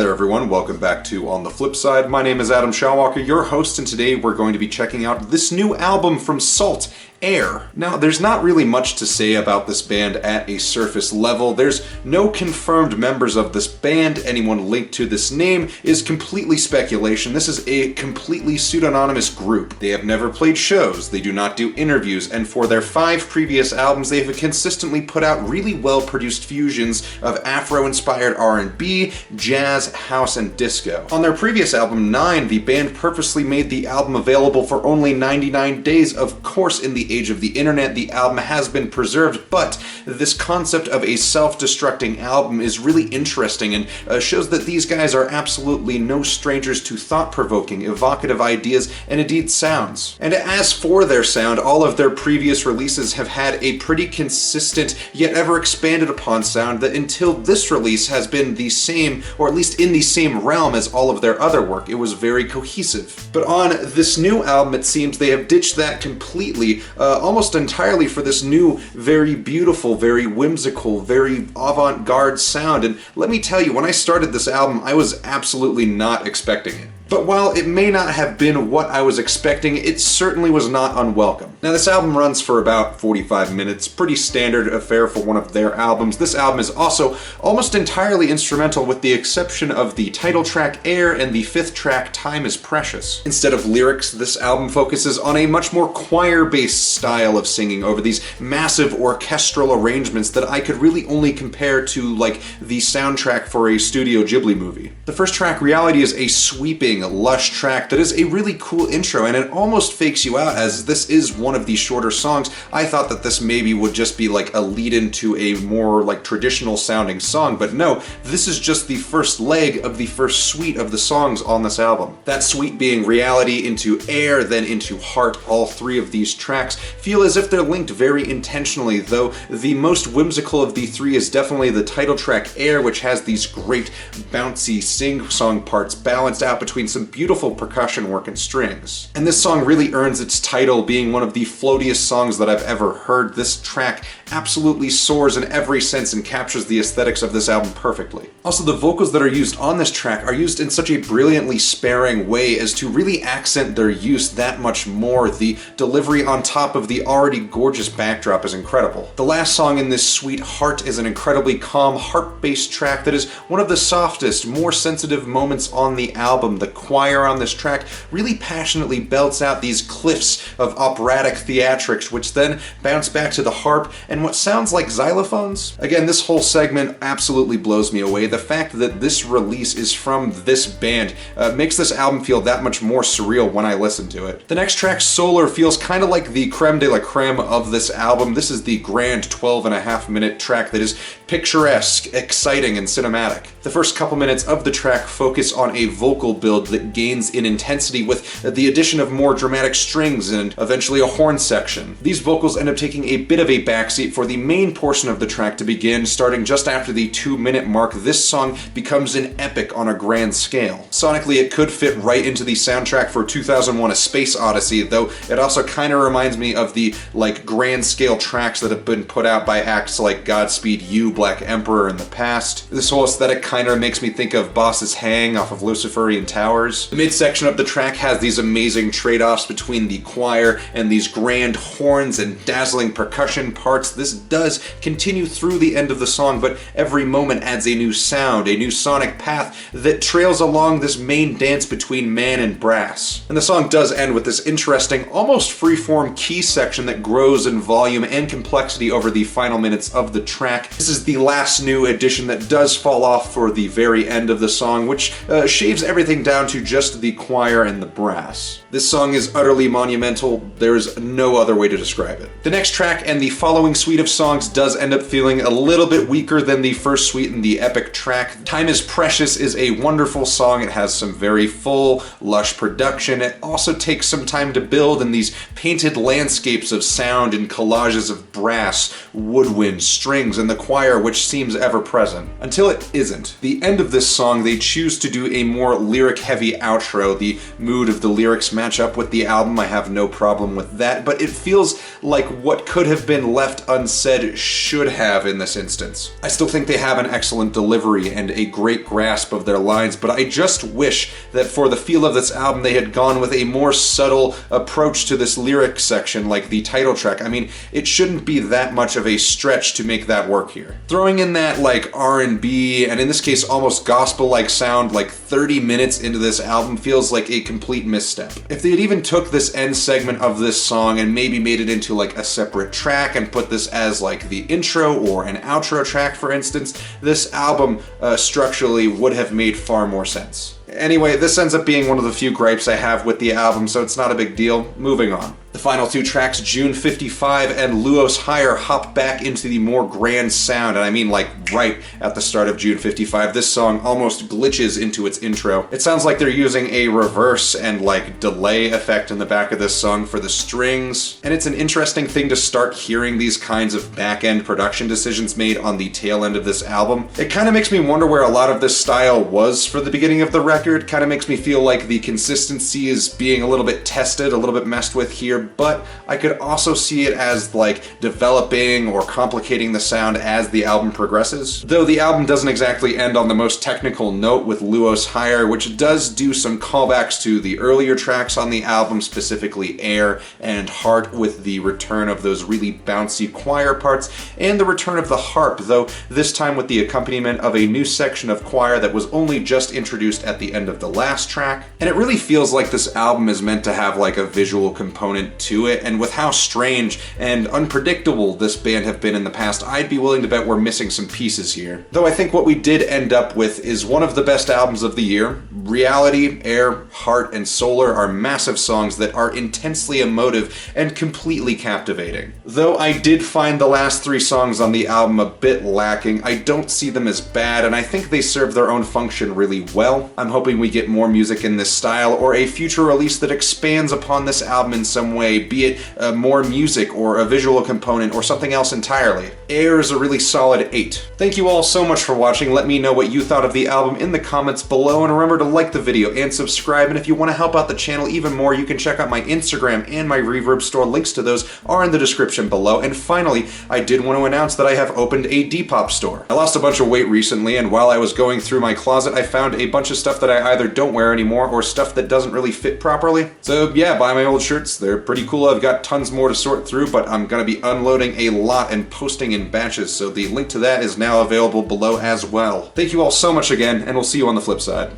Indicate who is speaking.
Speaker 1: there everyone, welcome back to On the Flip Side. My name is Adam Shawalker, your host, and today we're going to be checking out this new album from SAULT, Air. Now, there's not really much to say about this band at a surface level. There's no confirmed members of this band. Anyone linked to this name is completely speculation. This is a completely pseudonymous group. They have never played shows, they do not do interviews, and for their 5 previous albums, they have consistently put out really well-produced fusions of Afro-inspired R&B, jazz, house, and disco. On their previous album, 9, the band purposely made the album available for only 99 days. Of course, in the age of the internet, the album has been preserved, but this concept of a self-destructing album is really interesting and shows that these guys are absolutely no strangers to thought-provoking, evocative ideas, and indeed sounds. And as for their sound, all of their previous releases have had a pretty consistent, yet ever expanded upon sound that until this release has been the same, or at least in the same realm as all of their other work. It was very cohesive. But on this new album, it seems they have ditched that completely, almost entirely for this new, very beautiful, very whimsical, very avant-garde sound. And let me tell you, when I started this album, I was absolutely not expecting it. But while it may not have been what I was expecting, it certainly was not unwelcome. Now, this album runs for about 45 minutes, pretty standard affair for one of their albums. This album is also almost entirely instrumental with the exception of the title track Air and the 5th track Time is Precious. Instead of lyrics, this album focuses on a much more choir-based style of singing over these massive orchestral arrangements that I could really only compare to like the soundtrack for a Studio Ghibli movie. The first track, Reality, is a sweeping, lush track that is a really cool intro, and it almost fakes you out as this is one of the shorter songs. I thought that this maybe would just be like a lead-in to a more like traditional sounding song, but no, this is just the first leg of the first suite of the songs on this album. That suite being Reality, into Air, then into Heart. All 3 of these tracks feel as if they're linked very intentionally, though the most whimsical of the 3 is definitely the title track Air, which has these great bouncy sing-song parts balanced out between some beautiful percussion work and strings. And this song really earns its title being one of the floatiest songs that I've ever heard. This track absolutely soars in every sense and captures the aesthetics of this album perfectly. Also, the vocals that are used on this track are used in such a brilliantly sparing way as to really accent their use that much more. The delivery on top of the already gorgeous backdrop is incredible. The last song in this suite, Heart, is an incredibly calm, harp-based track that is one of the softest, more sensitive moments on the album. The choir on this track really passionately belts out these cliffs of operatic theatrics, which then bounce back to the harp and what sounds like xylophones. Again, this whole segment absolutely blows me away. The fact that this release is from this band makes this album feel that much more surreal when I listen to it. The next track, Solar, feels kind of like the creme de la creme of this album. This is the grand 12.5-minute track that is picturesque, exciting, and cinematic. The first couple minutes of the track focus on a vocal build that gains in intensity with the addition of more dramatic strings and eventually a horn section. These vocals end up taking a bit of a backseat for the main portion of the track to begin. Starting just after the 2-minute mark, this song becomes an epic on a grand scale. Sonically, it could fit right into the soundtrack for 2001: A Space Odyssey, though it also kind of reminds me of the like grand scale tracks that have been put out by acts like Godspeed You, Black Emperor in the past. This whole aesthetic kind of makes me think of Boss's Hang off of Luciferian Towers. The midsection of the track has these amazing trade-offs between the choir and these grand horns and dazzling percussion parts. This does continue through the end of the song, but every moment adds a new sound, a new sonic path that trails along this main dance between man and brass. And the song does end with this interesting, almost free-form key section that grows in volume and complexity over the final minutes of the track. This is the last new addition that does fall off for the very end of the song, which shaves everything down to just the choir and the brass. This song is utterly monumental. There's no other way to describe it. The next track and the following suite of songs does end up feeling a little bit weaker than the first suite and the epic track. Time is Precious is a wonderful song. It has some very full, lush production. It also takes some time to build in these painted landscapes of sound and collages of brass, woodwind, strings, and the choir, which seems ever present. Until it isn't. The end of this song, they choose to do a more lyric heavy outro. The mood of the lyrics match up with the album, I have no problem with that, but it feels like what could have been left unsaid should have in this instance. I still think they have an excellent delivery and a great grasp of their lines, but I just wish that for the feel of this album they had gone with a more subtle approach to this lyric section, like the title track. I mean, it shouldn't be that much of a stretch to make that work here. Throwing in that like R&B, and in this case almost gospel-like sound like 30 minutes into this album feels like a complete misstep. If they had even took this end segment of this song and maybe made it into like a separate track and put this as like the intro or an outro track, for instance, this album structurally would have made far more sense. Anyway, this ends up being one of the few gripes I have with the album, so it's not a big deal. Moving on. The final two tracks, June 55 and Luos Higher, hop back into the more grand sound, and I mean like right at the start of June 55. This song almost glitches into its intro. It sounds like they're using a reverse and like delay effect in the back of this song for the strings, and it's an interesting thing to start hearing these kinds of back-end production decisions made on the tail end of this album. It kind of makes me wonder where a lot of this style was for the beginning of the record. Kind of makes me feel like the consistency is being a little bit tested, a little bit messed with here, but I could also see it as like developing or complicating the sound as the album progresses. Though the album doesn't exactly end on the most technical note with Luos Higher, which does do some callbacks to the earlier tracks on the album, specifically Air and Heart, with the return of those really bouncy choir parts and the return of the harp, though this time with the accompaniment of a new section of choir that was only just introduced at the end of the last track. And it really feels like this album is meant to have like a visual component to it, and with how strange and unpredictable this band have been in the past, I'd be willing to bet we're missing some pieces here. Though I think what we did end up with is one of the best albums of the year. Reality, Air, Heart, and Solar are massive songs that are intensely emotive and completely captivating. Though I did find the last three songs on the album a bit lacking, I don't see them as bad, and I think they serve their own function really well. I'm hoping we get more music in this style, or a future release that expands upon this album in some way, be it more music or a visual component or something else entirely. Air is a really solid 8. Thank you all so much for watching. Let me know what you thought of the album in the comments below, and remember to like the video and subscribe, and if you want to help out the channel even more, you can check out my Instagram and my Reverb store. Links to those are in the description below. And finally, I did want to announce that I have opened a Depop store. I lost a bunch of weight recently, and while I was going through my closet, I found a bunch of stuff that I either don't wear anymore or stuff that doesn't really fit properly. So yeah, buy my old shirts. They're pretty cool. I've got tons more to sort through, but I'm gonna be unloading a lot and posting in batches, so the link to that is now available below as well. Thank you all so much again, and we'll see you on the flip side.